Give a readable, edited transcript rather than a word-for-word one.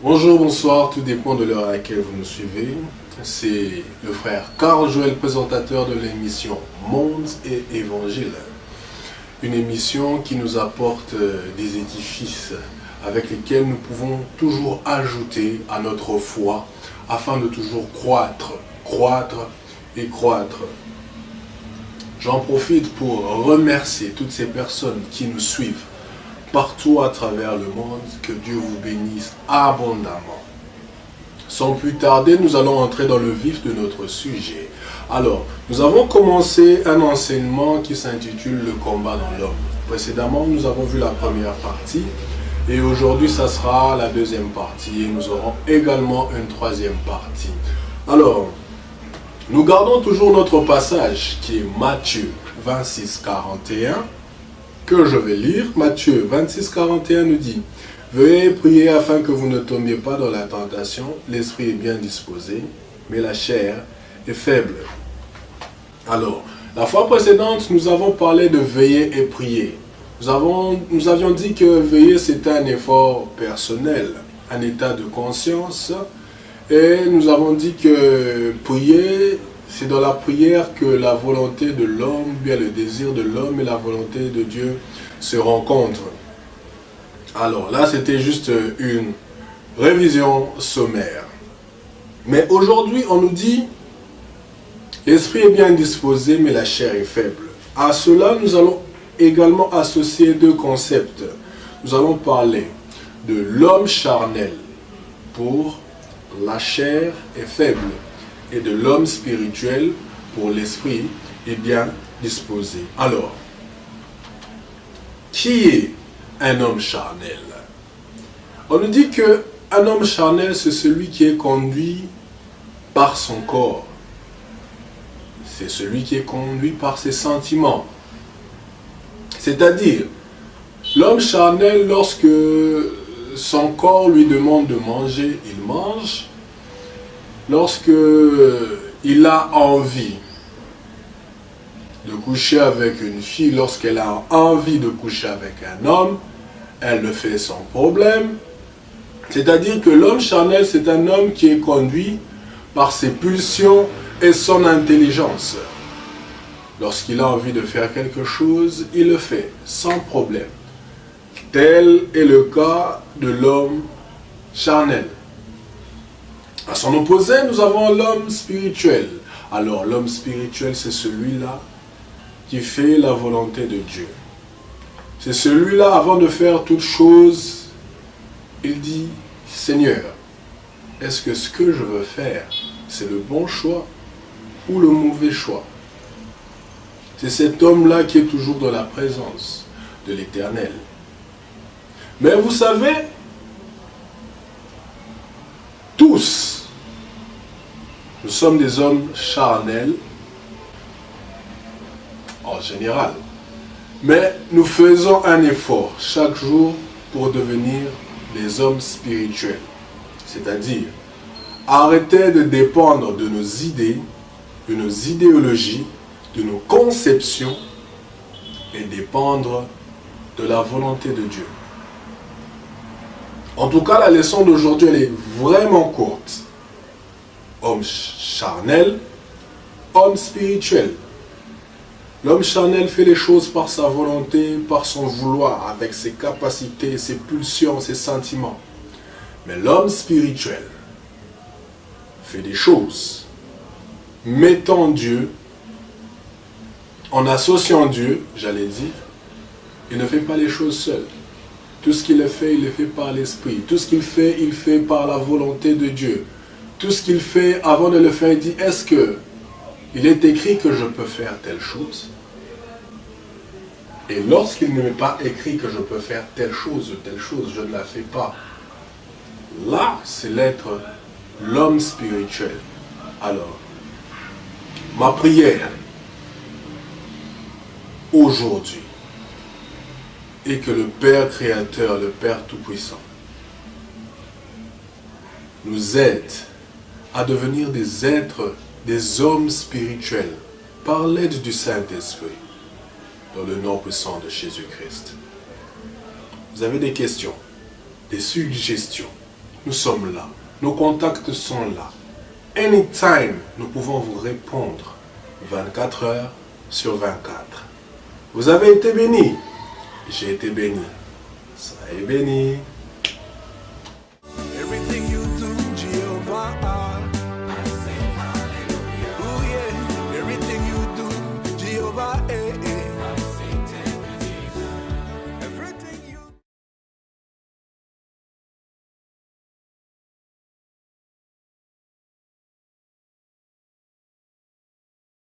Bonjour, bonsoir, tout dépend de l'heure à laquelle vous nous suivez. C'est le frère Carl Joël, présentateur de l'émission Monde et Évangile. Une émission qui nous apporte des édifices avec lesquels nous pouvons toujours ajouter à notre foi afin de toujours croître et croître. J'en profite pour remercier toutes ces personnes qui nous suivent partout à travers le monde. Que Dieu vous bénisse abondamment. Sans plus tarder, nous allons entrer dans le vif de notre sujet. Alors, nous avons commencé un enseignement qui s'intitule « Le combat dans l'homme ». Précédemment, nous avons vu la première partie et aujourd'hui, ça sera la deuxième partie et nous aurons également une troisième partie. Alors, nous gardons toujours notre passage qui est Matthieu 26, 41. Que je vais lire. Matthieu 26, 41 nous dit: veuillez prier afin que vous ne tombiez pas dans la tentation. L'esprit est bien disposé, mais la chair est faible. Alors, la fois précédente, nous avons parlé de veiller et prier. Nous avions dit que veiller, c'était un effort personnel, un état de conscience. Et nous avons dit que prier, c'est dans la prière que la volonté de l'homme, bien le désir de l'homme et la volonté de Dieu se rencontrent. Alors là, c'était juste une révision sommaire. Mais aujourd'hui, on nous dit, l'esprit est bien disposé, mais la chair est faible. À cela, nous allons également associer deux concepts. Nous allons parler de l'homme charnel pour la chair est faible, et de l'homme spirituel pour l'esprit est bien disposé. Alors, qui est un homme charnel? On nous dit qu'un homme charnel, c'est celui qui est conduit par son corps. C'est celui qui est conduit par ses sentiments. C'est-à-dire, l'homme charnel, lorsque son corps lui demande de manger, il mange. Lorsque il a envie de coucher avec une fille, lorsqu'elle a envie de coucher avec un homme, elle le fait sans problème. C'est-à-dire que l'homme charnel, c'est un homme qui est conduit par ses pulsions et son intelligence. Lorsqu'il a envie de faire quelque chose, il le fait sans problème. Tel est le cas de l'homme charnel. À son opposé, nous avons l'homme spirituel. Alors, l'homme spirituel, c'est celui-là qui fait la volonté de Dieu. C'est celui-là, avant de faire toute chose, il dit, Seigneur, est-ce que ce que je veux faire, c'est le bon choix ou le mauvais choix? C'est cet homme-là qui est toujours dans la présence de l'Éternel. Mais vous savez, tous, nous sommes des hommes charnels, en général. Mais nous faisons un effort chaque jour pour devenir des hommes spirituels. C'est-à-dire, arrêter de dépendre de nos idées, de nos idéologies, de nos conceptions, et dépendre de la volonté de Dieu. En tout cas, la leçon d'aujourd'hui, elle est vraiment courte. Homme charnel, homme spirituel. L'homme charnel fait les choses par sa volonté, par son vouloir, avec ses capacités, ses pulsions, ses sentiments. Mais l'homme spirituel fait des choses, mettant Dieu, en associant Dieu, j'allais dire, il ne fait pas les choses seul. Tout ce qu'il fait, il le fait par l'Esprit. Tout ce qu'il fait, il fait par la volonté de Dieu. Tout ce qu'il fait, avant de le faire, il dit, est-ce que il est écrit que je peux faire telle chose? Et lorsqu'il ne m'est pas écrit que je peux faire telle chose, je ne la fais pas. Là, c'est l'être, l'homme spirituel. Alors, ma prière, aujourd'hui, est que le Père Créateur, le Père Tout-Puissant, nous aide à devenir des êtres, des hommes spirituels, par l'aide du Saint-Esprit, dans le nom puissant de Jésus-Christ. Vous avez des questions, des suggestions, nous sommes là. Nos contacts sont là. Anytime, nous pouvons vous répondre 24 heures sur 24. Vous avez été bénis. J'ai été béni. Soyez bénis.